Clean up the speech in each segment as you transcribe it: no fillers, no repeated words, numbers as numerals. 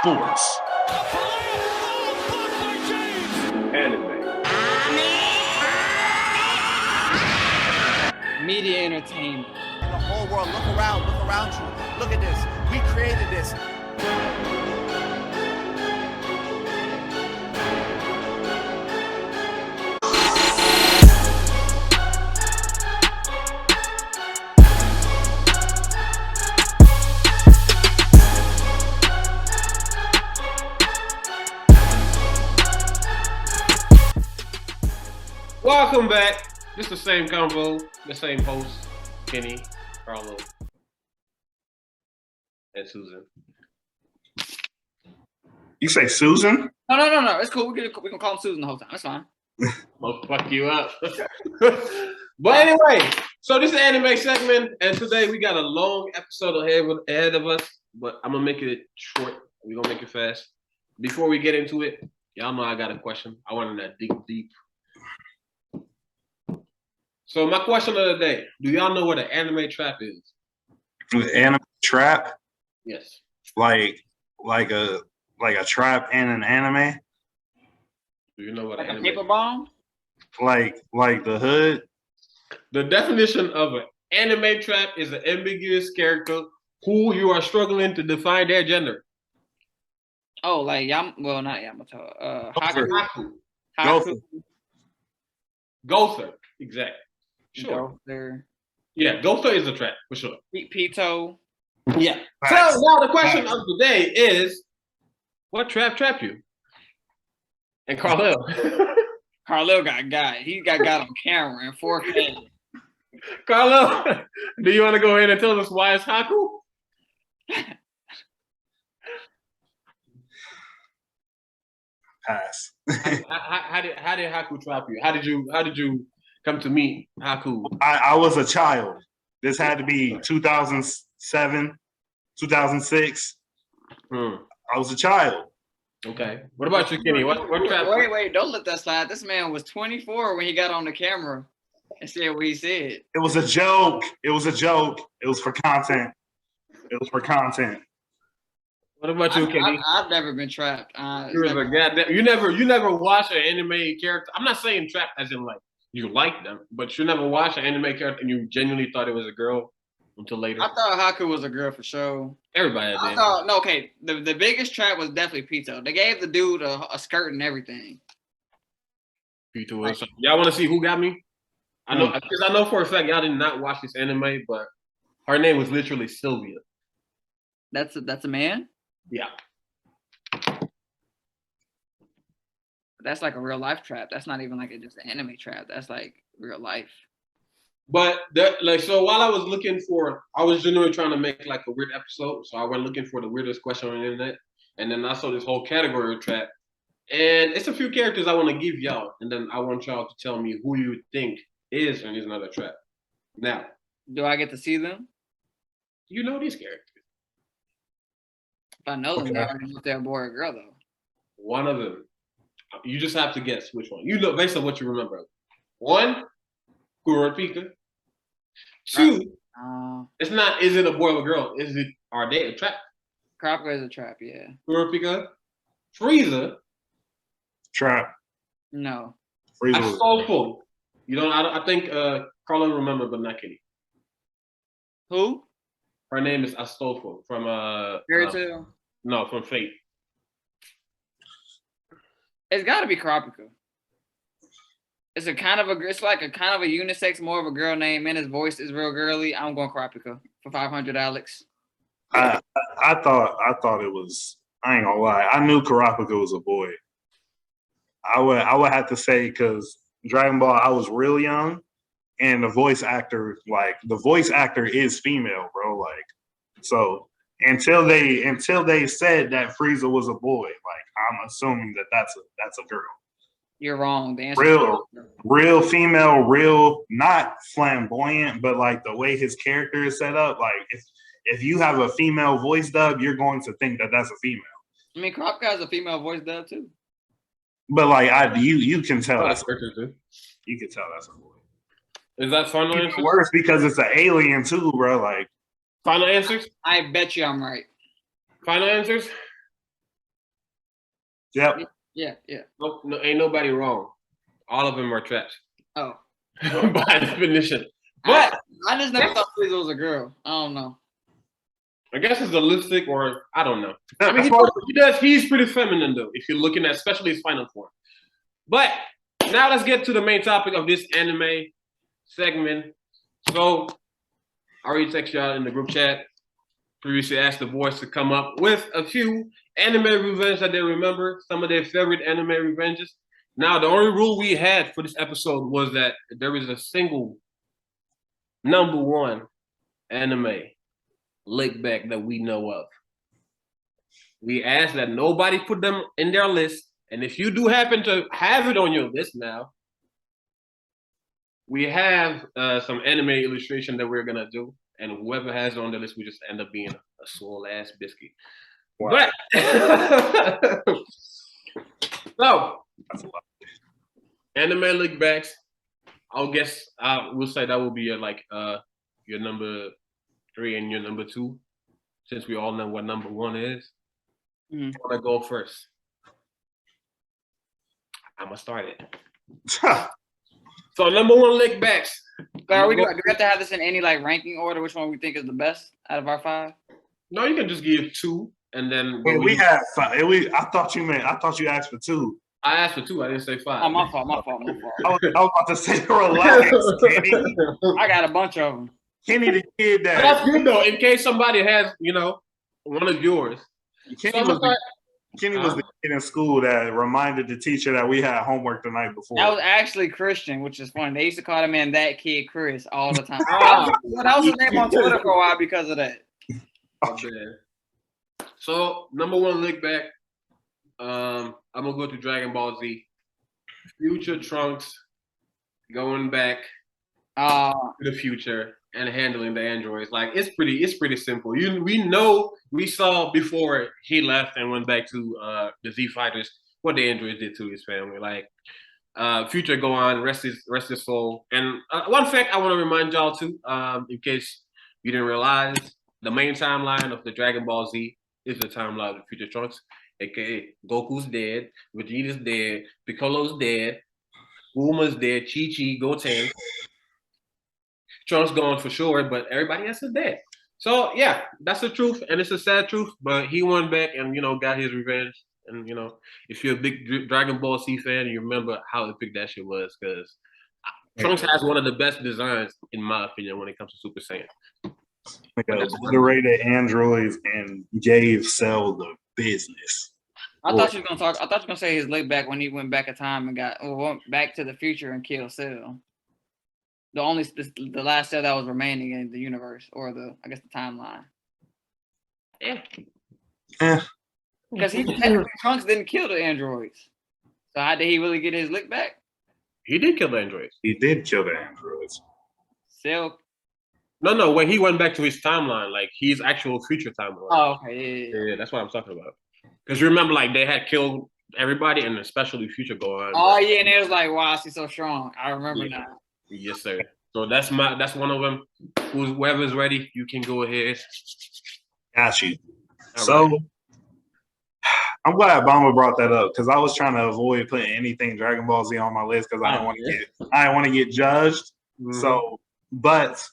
sports. Anime. Media entertainment. The whole world, look around you. Look at this. We created this. Welcome back. Just the same convo, the same host, Kenny, Carlo, and Susan. You say Susan? No. It's cool. We can call him Susan the whole time. That's fine. I'll fuck you up. But anyway, so this is an anime segment, and today we got a long episode ahead of us, but I'm gonna make it short. We're gonna make it fast. Before we get into it, y'all know I got a question. I wanted that deep. So my question of the day: do y'all know what an anime trap is? The anime trap? Yes. Like a trap in an anime? Do you know what Like an a anime? paper bomb? Like the hood? The definition of an anime trap is an ambiguous character who you are struggling to define their gender. Oh, like not Yamato. Haku. Gother. Gother. Exactly. Sure. Gother. Yeah, Gother is a trap for sure. Pito. Yeah. Facts. So now the question of the day is, what trapped you? And Carlisle. Carlisle got. He got on camera in 4K. Carlisle, do you want to go ahead and tell us why it's Haku? Pass. How did Haku trap you? How did you come to meet Haku? I was a child. This had to be 2007, 2006. I was a child. Okay. What about you, Kenny? What trap? Wait, don't let that slide. This man was 24 when he got on the camera and said what he said. It was a joke. It was for content. What about you, Kenny? I've never been trapped. You never watch an anime character. I'm not saying trap as in like you like them, but you never watched an anime character and you genuinely thought it was a girl until later. I thought Haku was a girl for sure. Everybody did. The biggest trap was definitely Pito. They gave the dude a skirt and everything. Y'all want to see who got me? I know because I know for a fact y'all did not watch this anime, but her name was literally Sylvia. That's a man? Yeah. That's like a real life trap. That's not even like just an anime trap. That's like real life. But so while I was genuinely trying to make like a weird episode. So I went looking for the weirdest question on the internet, and then I saw this whole category of trap. And it's a few characters I want to give y'all, and then I want y'all to tell me who you think is and is not a trap. Now, do I get to see them? You know these characters. If I know them, I already know if they're a boy or a girl though. One of them. You just have to guess which one. You know based on what you remember. One, Kurapika. Two, it's not. Is it a boy or a girl? Are they a trap? Kurapika is a trap, yeah. Kurapika, Frieza. Trap. No. Frieza. Astolfo. You don't. I think Carla remember, but not Kitty. Who? Her name is Astolfo from Fairy Tail. No, from Fate. It's got to be Kurapika. It's like a kind of a unisex, more of a girl name, and his voice is real girly. I'm going Kurapika for 500, Alex. I thought it was. I ain't gonna lie. I knew Kurapika was a boy. I would have to say because Dragon Ball, I was real young, and the voice actor is female, bro. Like, so until they said that Frieza was a boy, like I'm assuming that's a girl. You're wrong. The answer real female, real not flamboyant, but like the way his character is set up, like if you have a female voice dub, you're going to think that that's a female. I mean, Kurapika has a female voice dub too. But like you can tell that's you can tell that's a boy. Is that final answer? Worse because it's an alien too, bro. Like final answers? I bet you I'm right. Final answers? Yep. Yeah. No, ain't nobody wrong. All of them are trash Oh, by definition. But I just never thought Lizzo was a girl. I don't know. I guess it's a lipstick, or I don't know. I mean, That's he's pretty feminine though. If you're looking at, especially his final form. But now let's get to the main topic of this anime segment. So I already texted y'all in the group chat. Previously asked the boys to come up with a few anime revenge that they remember, some of their favorite anime revenges. Now, the only rule we had for this episode was that there is a single number one anime lick back that we know of. We asked that nobody put them in their list, and if you do happen to have it on your list now, we have some anime illustration that we're gonna do, and whoever has it on the list, we just end up being a swole ass biscuit. Wow. But so anime lick backs. I'll guess we'll say that will be your number 3 and your number 2, since we all know what number 1 is. Mm. I want to go first. I'm gonna start it. So number 1 lick backs. Do we have to have this in any like ranking order? Which one we think is the best out of our 5? No, you can just give 2, and then we had 5. I thought you asked for 2. I asked for 2. I didn't say 5. Oh, my fault. I was about to say, relax, Kenny. I got a bunch of them. Kenny the kid But that's good though, in case somebody has, one of yours. Kenny was the kid in school that reminded the teacher that we had homework the night before. That was actually Christian, which is funny. They used to call him that kid Chris all the time. That was his name on Twitter for a while because of that. Okay. So number 1 lick back. I'm gonna go to Dragon Ball Z. Future Trunks going back to the future and handling the androids. Like it's pretty simple. We saw before he left and went back to the Z Fighters what the androids did to his family. Like Future go on, rest his soul. And one fact I want to remind y'all too, in case you didn't realize, the main timeline of the Dragon Ball Z is the timeline of Future Trunks. AKA Goku's dead, Vegeta's dead, Piccolo's dead, Bulma's dead, Chi-Chi, Goten. Trunks gone for sure, but everybody else is dead. So yeah, that's the truth, and it's a sad truth. But he went back and got his revenge. And if you're a big Dragon Ball Z fan, you remember how epic that shit was, because Trunks has one of the best designs, in my opinion, when it comes to Super Saiyan. Underrated androids and gave Cell the business. I thought you were gonna say his lick back when he went back in time and went back to the future and killed Cell. The last Cell that was remaining in the universe, or the timeline. Yeah. Because Trunks didn't kill the androids. So how did he really get his lick back? He did kill the androids. He did kill the androids. Cell. No, when he went back to his timeline, like his actual future timeline. Oh, okay, yeah, that's what I'm talking about. Because you remember, like, they had killed everybody, and especially Future go on. Oh yeah, and it was like, wow, she's so strong. I remember now. Yes, sir. So that's one of them. Whoever's ready, you can go ahead. Got you. All so right. I'm glad Bama brought that up, because I was trying to avoid putting anything Dragon Ball Z on my list because I didn't want to get judged. Mm-hmm. So, but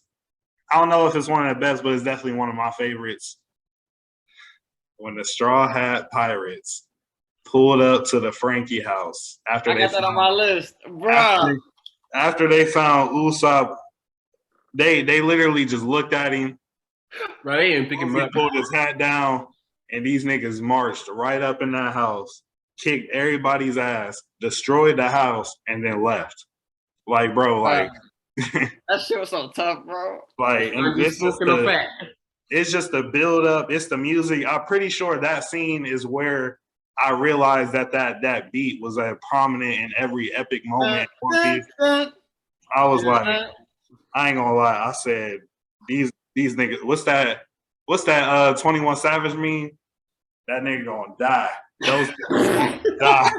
I don't know if it's one of the best, but it's definitely one of my favorites. When the Straw Hat Pirates pulled up to the Frankie house after I got that on my list, bro. After they found Usopp, they literally just looked at him. Right, and pick him up. He pulled his hat down, and these niggas marched right up in that house, kicked everybody's ass, destroyed the house, and then left. Like, bro, like. That shit was so tough, bro. Like, it's just the build up. It's the music. I'm pretty sure that scene is where I realized that beat was prominent in every epic moment. I was like, I ain't gonna lie. I said, these niggas. What's that? 21 Savage mean? That nigga gonna die. Those niggas gonna die.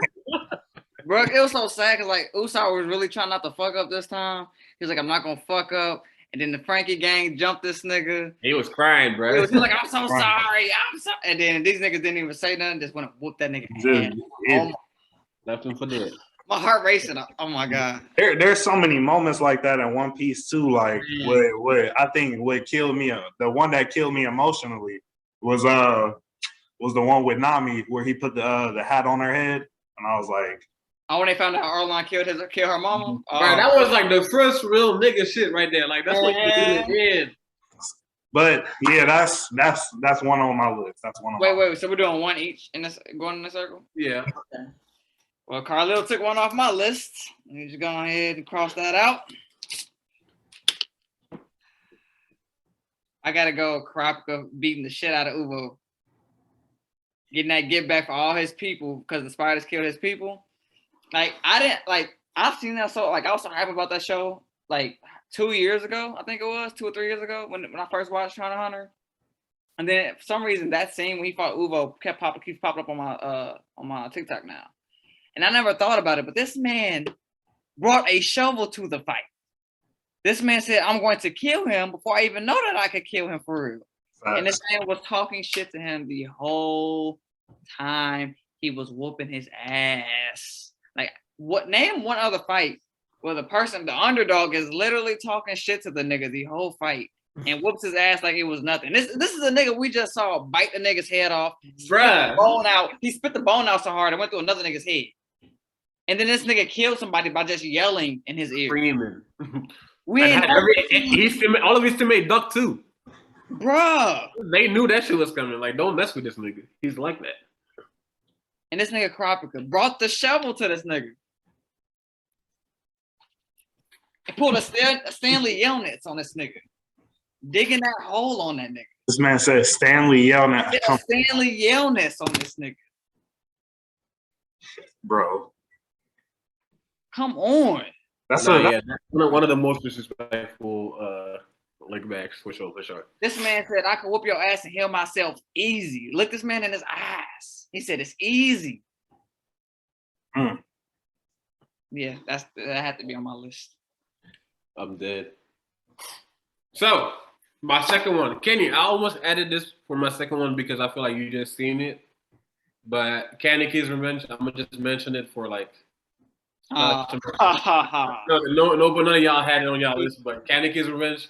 Bro, it was so sad because like Usopp was really trying not to fuck up this time. He was like, I'm not gonna fuck up. And then the Frankie gang jumped this nigga. He was crying, bro. He was like, I'm so Right. sorry. I'm so. And then these niggas didn't even say nothing. Just went and whooped that nigga. Dude, ass. Oh, Left him for dead. my heart racing. Oh my god. there's so many moments like that in One Piece too. Like where I think what killed me, the one that killed me emotionally was the one with Nami where he put the hat on her head, and I was like, Oh, when they found out Arlong killed her mama. Bro, that was like the first real nigga shit right there. Like that's what you did. but yeah, that's one on my list. That's one on my Wait. So we're doing one each in this, going in the circle. Yeah. Well, Carlil took one off my list. Let me just go ahead and cross that out. I gotta go Kurapika beating the shit out of Uvo. Getting that get back for all his people because the spiders killed his people. Like, I've seen that so, like, I was so happy about that show, like, 2 years ago, I think it was, 2 or 3 years ago, when I first watched Hunter x Hunter. And then, for some reason, that scene when he fought Uvo keeps popping up on my TikTok now. And I never thought about it, but this man brought a shovel to the fight. This man said, I'm going to kill him before I even know that I could kill him for real. list. And this man was talking shit to him the whole time he was whooping his ass. Like, name one other fight where the underdog is literally talking shit to the nigga the whole fight and whoops his ass like it was nothing. This is a nigga we just saw bite the nigga's head off, Bruh. bone out. He spit the bone out so hard it went through another nigga's head. And then this nigga killed somebody by just yelling in his ear. Screaming. We ain't All of his teammates ducked too. bruh. They knew that shit was coming. Like, don't mess with this nigga. He's like that. And this nigga Kurapika brought the shovel to this nigga. And pulled a Stanley Yelnats on this nigga. Digging that hole on that nigga. This man said Stanley yelling at Did a Stanley Yelnats on this nigga. bro. Come on. That's That's one of the most disrespectful link backs for sure. This man said, I could whoop your ass and heal myself easy. Look this man in his eyes. He said, it's easy. Mm. Yeah, that had to be on my list. I'm dead. So, my second one. Kenny, I almost added this for my second one because I feel like you just seen it. But Kaneki's Revenge, I'm going to just mention it for like... no, but none of y'all had it on y'all list, but Kaneki's Revenge,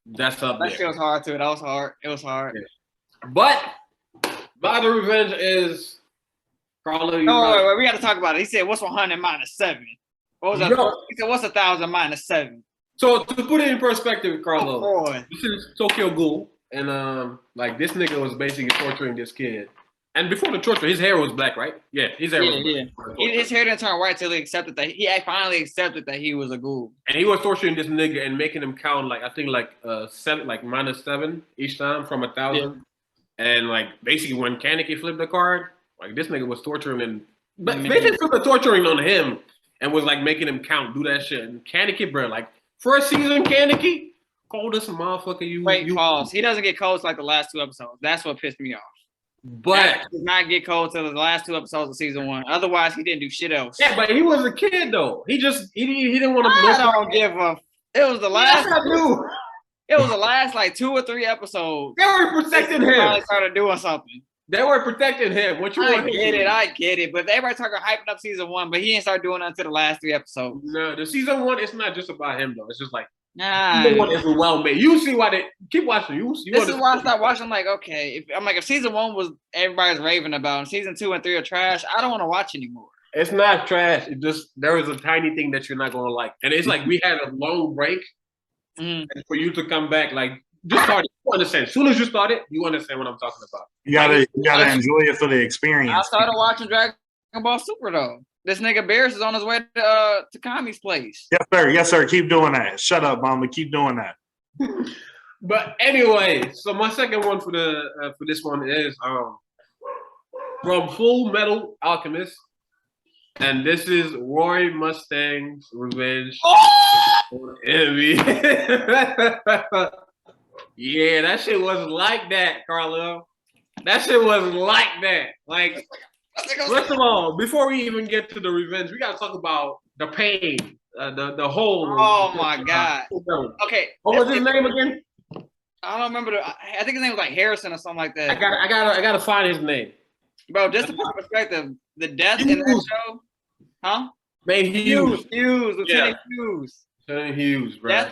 that's up there. That shit was hard too. That was hard. It was hard. Yeah. But my other revenge is Carlo. No, wait, we got to talk about it. He said, "What's 100 minus 7?" What was that? Yo. He said, "What's 1,000 minus 7?" So to put it in perspective, Carlo, Oh, boy. this is Tokyo Ghoul, and like this nigga was basically torturing this kid. And before the torture, his hair was black, right? Yeah, his hair was black. His hair didn't turn white till he accepted that he finally accepted that he was a ghoul. And he was torturing this nigga and making him count like I think like seven, like -7 each time from 1,000. Yeah. And like basically when Kaneki flipped the card, like this nigga was torturing him, but basically flipped the torturing on him and was like making him count, do that shit. And Kaneki, bro, like first season Kaneki, coldest motherfucker you. Pause. He doesn't get cold like the last 2 episodes. That's what pissed me off. But he does not get cold till the last 2 episodes of season 1. Otherwise, he didn't do shit else. yeah, but he was a kid though. He didn't want to. I don't give a. It was the last. Yes, I do. It was the last like 2 or 3 episodes. They were protecting him. Finally started doing something. They were protecting him. What you I want? get it. But everybody talking hyping up season 1, but he didn't start doing it until the last 3 episodes. No, the season 1, it's not just about him though. It's just like Nah. season 1 is well made. You see why they keep watching. This is why I stopped watching. I'm like, okay, if season 1 was everybody's raving about, and season 2 and 3 are trash, I don't want to watch anymore. It's not trash. It just there is a tiny thing that you're not gonna like, and it's like we had a long break, and for you to come back, like just start it. You understand? As soon as you start it, you understand what I'm talking about. You gotta enjoy it for the experience. I started watching Dragon Ball Super though. This nigga Bears is on his way to Kami's place. Yes, sir. Keep doing that. Shut up, mama. Keep doing that. But anyway, so my second one for this one is from Full Metal Alchemist, and this is Roy Mustang's Revenge on Envy. Yeah, that shit wasn't like that, Carlo. That shit wasn't like that. Like, first of all, before we even get to the revenge, we gotta talk about the pain The whole. Oh my god. What Okay. was his name again? I don't remember. I think his name was like Harrison or something like that. I gotta find his name. Bro, just to put in perspective, the death in that show, huh? Man, Hughes. Lieutenant Hughes. Lieutenant Hughes, bro.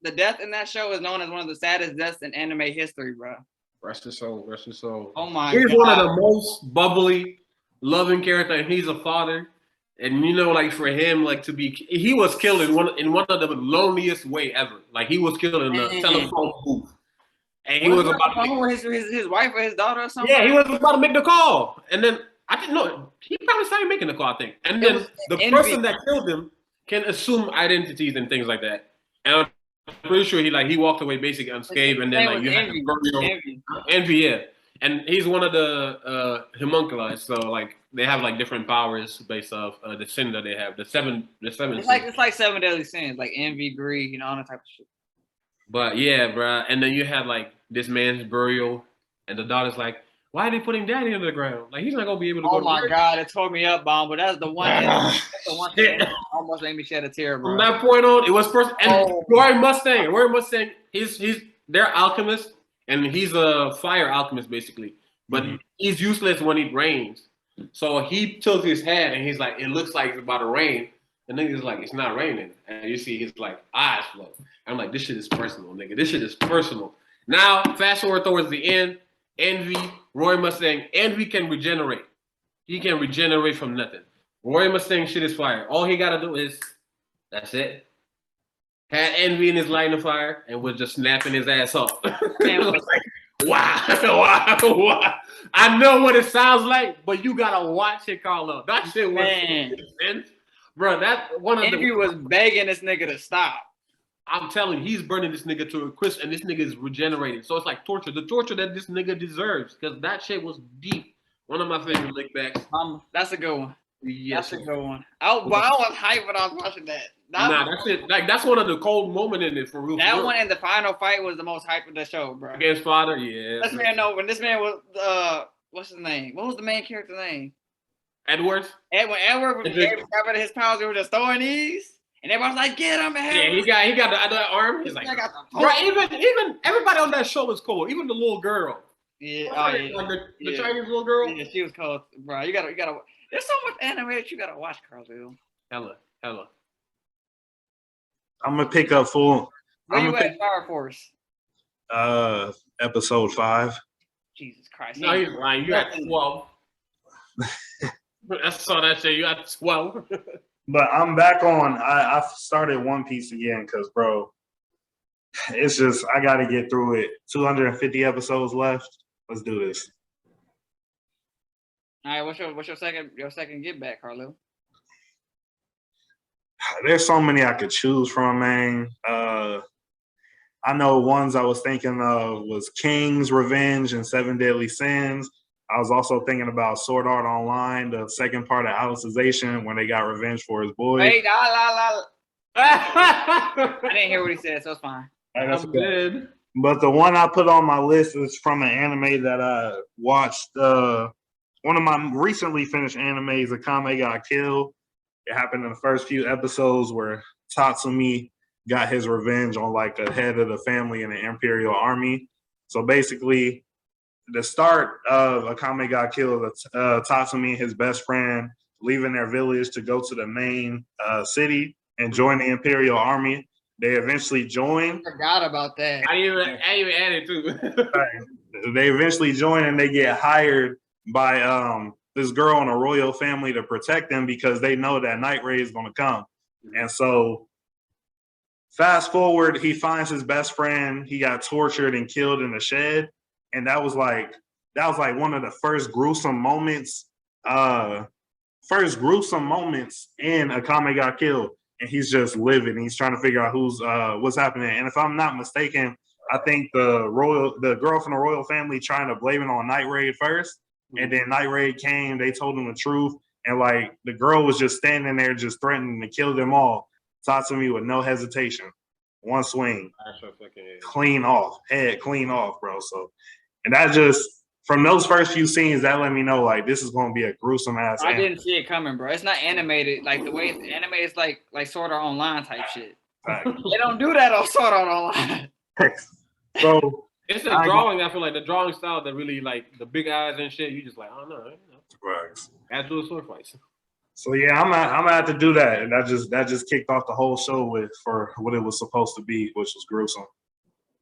The death in that show is known as one of the saddest deaths in anime history, bro. Rest his soul. Rest his soul. Oh my He's god. one of the most bubbly, loving character, and he's a father. And you know, like for him, like to be, he was killed in one of the loneliest way ever. Like he was killed in the telephone booth, and he was about to his wife or his daughter or something. Yeah, he was about to make the call, and then I didn't know he probably started making the call. I think, and then the person that killed him can assume identities and things like that. And I'm pretty sure he walked away basically unscathed, and then like you had Envy, yeah. And he's one of the homunculi, so like they have like different powers based off the sin that they have. The seven. It's like 7 deadly sins, like envy, greed, all that type of shit. But yeah, bro. And then you have like this man's burial, and the daughter's like, "Why are they putting daddy under the ground? Like he's not gonna be able to." Oh my god, it tore me up, Bomb. But that's the one. That's the one thing that almost made me shed a tear, bro. From that point on, it was first. And Roy Mustang. He's they're alchemists. And he's a fire alchemist, basically. But he's useless when it rains. So he tilts his head, and he's like, it looks like it's about to rain. And then he's like, it's not raining. And you see his like eyes flow. I'm like, this shit is personal, nigga. This shit is personal. Now, fast forward towards the end, Envy, Roy Mustang. Envy can regenerate. He can regenerate from nothing. Roy Mustang shit is fire. All he got to do is, that's it. Had Envy in his line of fire and was just snapping his ass off. Like, wow. I know what it sounds like, but you gotta watch it, Carlo. That shit was sense. Bro, that one of Envy was begging this nigga to stop. I'm telling you, he's burning this nigga to a crisp, and this nigga is regenerating. So it's like torture. The torture that this nigga deserves. Because that shit was deep. One of my favorite lick backs. That's a good one. Yes, that's a good one. I was hyped when I was watching that. That's it. Like that's one of the cold moments in it for real. That one and the final fight was the most hype of the show, bro. Against Father, yeah. This man know when this man was what's his name? What was the main character's name? Edwards. When Edward was having his powers, they were just throwing these, and everybody's like, "Get him!" Yeah, he got the other arm. He's like, right. Even everybody on that show was cool. Even the little girl. Yeah, like the Chinese little girl. Yeah, she was cool, bro. You gotta. There's so much anime that you gotta watch, Carl. Hella. I'm gonna pick up full. Where you at, Fire Force? Episode 5. Jesus Christ. No, he's lying. You at 12. I saw that shit. You at 12. But I'm back on. I started One Piece again because, bro, it's just I got to get through it. 250 episodes left. Let's do this. All right, what's your second get back, Carlo? There's so many I could choose from, man. I know ones I was thinking of was King's Revenge and 7 Deadly Sins. I was also thinking about Sword Art Online, the second part of Alicization, when they got revenge for his boy. Wait, I didn't hear what he said, so it's fine. I'm good. But the one I put on my list is from an anime that I watched. One of my recently finished animes, Akame Got Killed. It happened in the first few episodes where Tatsumi got his revenge on like a head of the family in the Imperial Army. So basically, the start of Akame Got Killed, Tatsumi and his best friend leaving their village to go to the main city and join the Imperial Army. They eventually join. I forgot about that. I even added too. They eventually join and they get hired by this girl in a royal family to protect them because they know that Night Raid is going to come. And so fast forward, he finds his best friend. He got tortured and killed in the shed. And that was like one of the first gruesome moments in Akame Got Killed. And he's just living. He's trying to figure out what's happening. And if I'm not mistaken, I think the girl from the royal family trying to blame it on Night Raid first. And then Night Raid came, they told him the truth. And like the girl was just standing there just threatening to kill them all. Tatsumi with no hesitation. One swing. Head clean off, bro. So and that just from those first few scenes, that let me know like this is going to be a gruesome ass. I didn't see it coming, bro. It's not animated like the way it's animated. Is like Sword Art Online type shit. They don't do that on Sword Art Online. So it's the drawing. I feel like the drawing style that really like the big eyes and shit. You just like, I don't know. Actual sword fights. So yeah, I'm gonna have to do that, and that just kicked off the whole show for what it was supposed to be, which was gruesome.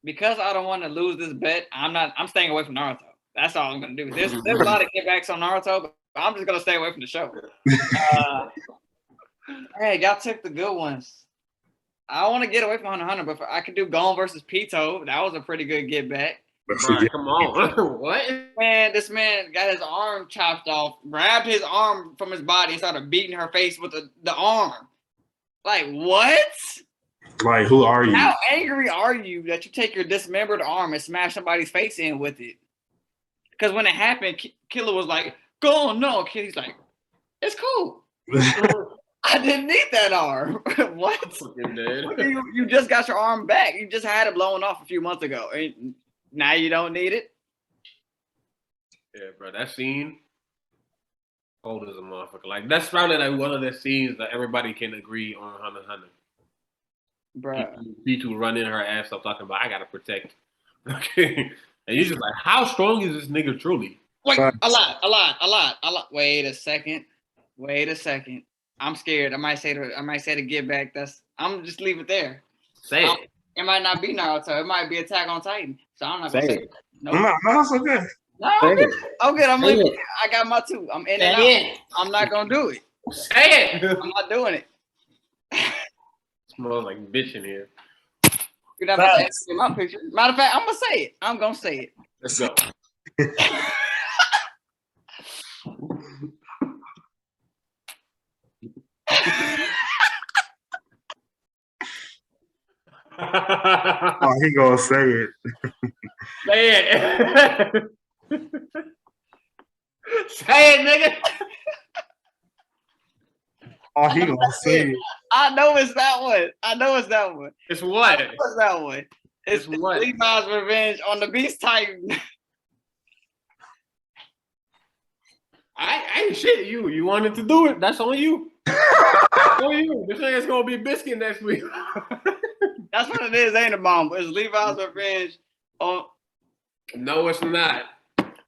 Because I don't want to lose this bet, I'm staying away from Naruto. That's all I'm gonna do. There's a lot of get backs on Naruto, but I'm just gonna stay away from the show. Hey, y'all took the good ones. I want to get away from Hunter x Hunter, but I could do Gon versus Pito. That was a pretty good get back. Right, come on. What? Man, this man got his arm chopped off, grabbed his arm from his body and started beating her face with the arm. Like, what? Like, who are you? How angry are you that you take your dismembered arm and smash somebody's face in with it? Because when it happened, Killer was like, go on, no. He's like, it's cool. I didn't need that arm. What? You just got your arm back. You just had it blown off a few months ago. And now you don't need it? Yeah, bro, that scene, cold as a motherfucker. Like, that's probably like one of the scenes that everybody can agree on Hunter x Hunter. Bro. P2 running her ass up talking about, I gotta protect. Okay. And you're just like, how strong is this nigga truly? Wait, a lot. Wait a second. I'm scared. I might say to get back. I'm just leave it there. Say it. It might not be Naruto. It might be Attack on Titan. So I'm not gonna say it. Nope. No, it's okay. No, I'm good. I'm leaving. I got my two. I'm in and out. I'm not gonna do it. Say it. I'm not doing it. Smells like bitch in here. You're not about to ask me my picture. Matter of fact, I'm gonna say it. I'm gonna say it. Let's go. Oh, he gonna say it. Say it. Say it, nigga. Oh, he gonna say it. I know it's that one. It's what? What's that one? It's what? Levi's Revenge on the Beast Titan. I ain't shit you. You wanted to do it. That's on you. That's on you. This thing is gonna be Biscuit next week. That's what it is, ain't it, Mom? It's Levi's Revenge on. No, it's not.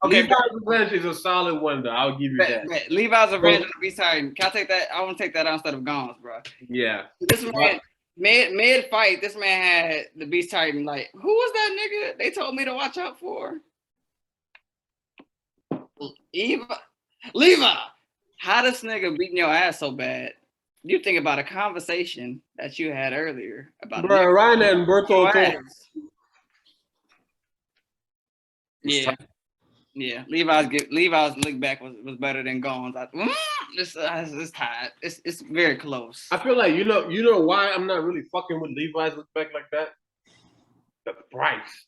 Okay, Levi's Revenge is a solid one, though. I'll give you that. Levi's Revenge on the Beast Titan. Can I take that? I want to take that out instead of Gon's, bro. Yeah. This man, mid fight, this man had the Beast Titan. Like, who was that nigga? They told me to watch out for. Levi, how this nigga beating your ass so bad? You think about a conversation that you had earlier about Ryan and Berto. Yeah. Levi's lick back was better than Gon's. It's tied. It's very close. I feel like you know why I'm not really fucking with Levi's look back like that? The price.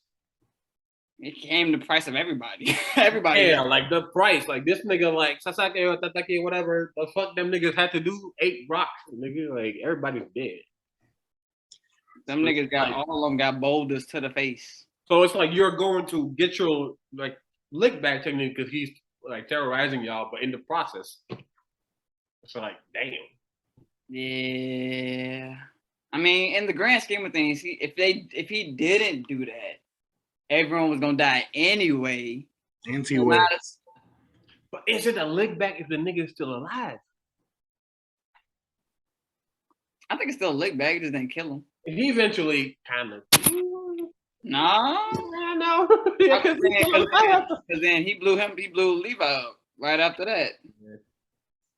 It came the price of everybody. Everybody. Yeah, like the price. Like this nigga, like Sasaki or Tataki, whatever the fuck them niggas had to do, 8 rocks, nigga. Like everybody's dead. Them niggas all of them got boulders to the face. So it's like you're going to get your like lick back technique because he's like terrorizing y'all, but in the process, it's like damn. Yeah. I mean, in the grand scheme of things, if he didn't do that, everyone was gonna die anyway. But is it a lick back if the nigga is still alive? I think it's still a lick back. It just didn't kill him. He eventually kind of. No. I know. Because then he blew Levi up right after that. Yeah.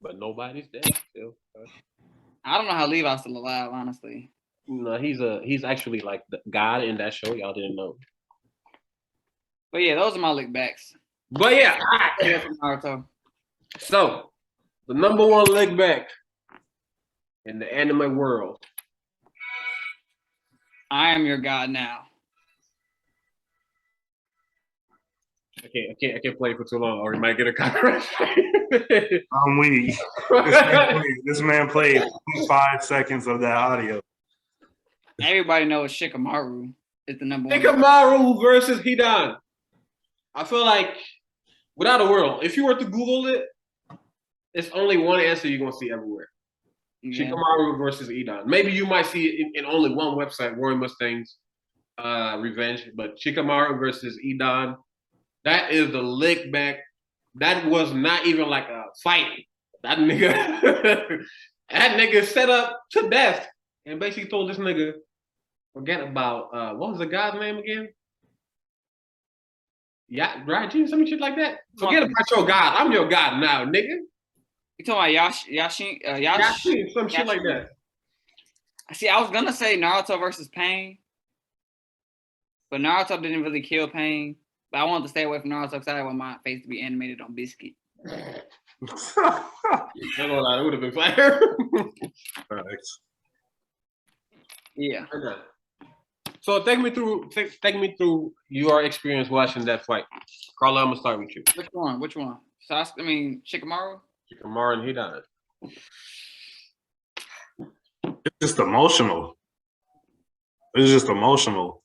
But nobody's dead still. I don't know how Levi's still alive, honestly. No, he's actually like the god in that show. Y'all didn't know. But yeah, those are my lick backs. But yeah, Naruto. So the number one lick back in the anime world. I am your god now. I can't play for too long, or we might get a copyright. I'm weak. This man played 5 seconds of that audio. Everybody knows Shikamaru is the number one. Shikamaru versus Hidan. I feel like without a world, if you were to Google it, it's only one answer you're gonna see everywhere. Yeah. Shikamaru versus Edon. Maybe you might see it in only one website, Roy Mustang's Revenge, but Shikamaru versus Edon, that is the lick back. That was not even like a fight. That nigga, that nigga set up to death and basically told this nigga, forget about what was the guy's name again? Yeah, right, some shit like that. Forget about your god. I'm your god now, nigga. You talking about Yashin? Yashin, some shit like that. See, I was gonna say Naruto versus Pain, but Naruto didn't really kill Pain. But I wanted to stay away from Naruto because I didn't want my face to be animated on Biscuit. It would have been fire. Thanks. Yeah. So take me through your experience watching that fight. Carla, I'm gonna start with you. Which one? Shikamaru? Shikamaru and Hidan. It's just emotional. It's just emotional.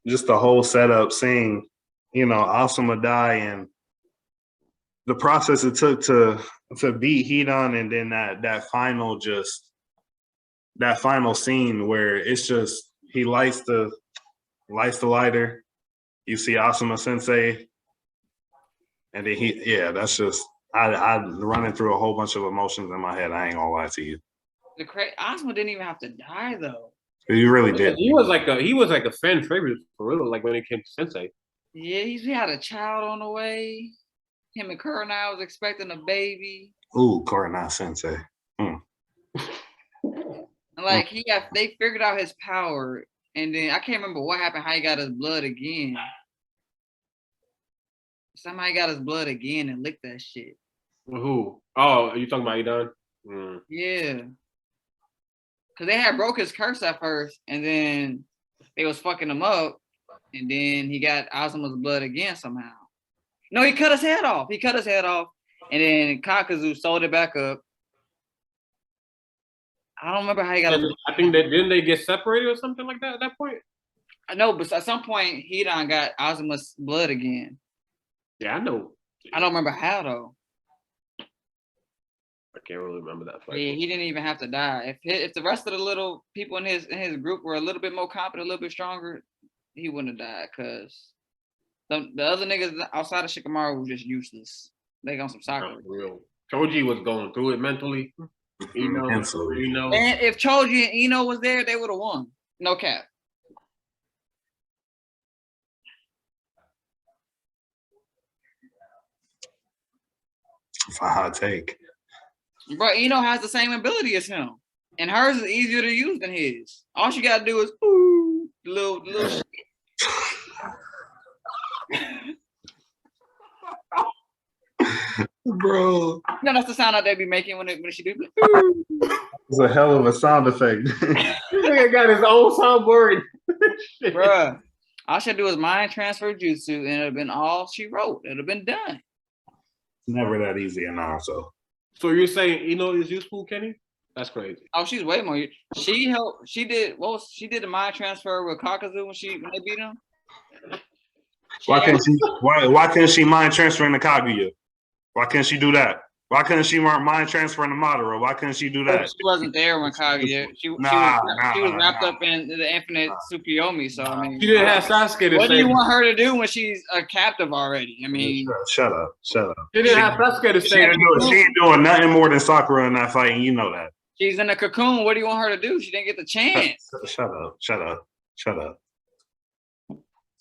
Just the whole setup, seeing, Asuma die and the process it took to beat Hidan, and then that final scene where it's just he lights the lighter. You see Asuma Sensei, and then that's just I'm running through a whole bunch of emotions in my head. I ain't gonna lie to you. Asuma didn't even have to die though. You really did. He was like a fan favorite for real. Like when it came to Sensei. Yeah, he had a child on the way. Him and Kurenai was expecting a baby. Ooh, Kurenai Sensei. And like they figured out his power, and then I can't remember what happened. How he got his blood again. Somebody got his blood again and licked that shit. Who? Oh, are you talking about Edon? Yeah. Cause they had broke his curse at first, and then they was fucking him up, and then he got Azuma's blood again somehow. No, he cut his head off. And then Kakuzu sold it back up. I don't remember how he got it. I think that didn't they get separated or something like that at that point? I know, but at some point Hidan got Azuma's blood again. Yeah, I know. I don't remember how though. I can't really remember that fight. Yeah, he didn't even have to die. If the rest of the little people in his group were a little bit more competent, a little bit stronger, he wouldn't have died. Cause the other niggas outside of Shikamaru were just useless. They got some soccer. Real. Choji was going through it mentally. And if Choji and Ino was there, they would have won. No cap. It's a hot take. Bro, Ino has the same ability as him. And hers is easier to use than his. All she gotta do is ooh, little shit. Bro. That's the sound that they be making when she do. It's a hell of a sound effect. Nigga got his own soundboard. Bruh, all she had to do was mind transfer jutsu, and it'd have been all she wrote. It'd have been done. It's never that easy in Naruto. So you're saying Ino is useful, Kenny? That's crazy. Oh, she's way more. She helped. She did the mind transfer with Kakuzu when they beat him. Why couldn't she mind transferring to Kaguya? Why couldn't she do that? Why couldn't she mind transferring to Madara? Why couldn't she do that? She wasn't there when Kaguya. She was wrapped up in the infinite Tsukuyomi. So I mean, she didn't have Sasuke. What do you want her to do when she's a captive already? I mean, shut up. She didn't have Sasuke to say. She ain't doing nothing more than Sakura in that fight, and you know that. She's in a cocoon. What do you want her to do? She didn't get the chance. Shut up.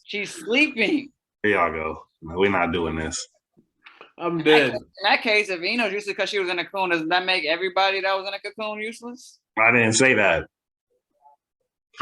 She's sleeping. Here y'all go. No, we're not doing this. I'm dead. In that case, if Ino's useless because she was in a cocoon, doesn't that make everybody that was in a cocoon useless? I didn't say that.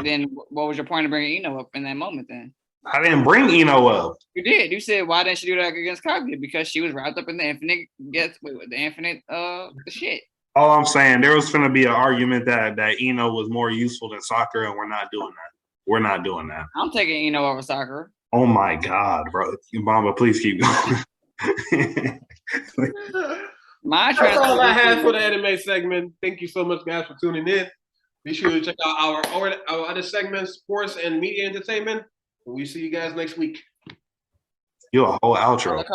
Then what was your point of bringing Ino up in that moment then? I didn't bring Ino up. You did. You said, why didn't she do that against Kaguya? Because she was wrapped up in the infinite, the shit. All I'm saying, there was going to be an argument that Ino was more useful than Sakura, and we're not doing that. We're not doing that. I'm taking Ino over Sakura. Oh my God, bro. Mama, please keep going. That's all I have for the anime segment. Thank you so much, guys, for tuning in. Be sure to check out our other segments, sports and media entertainment. And we see you guys next week. You're a whole outro.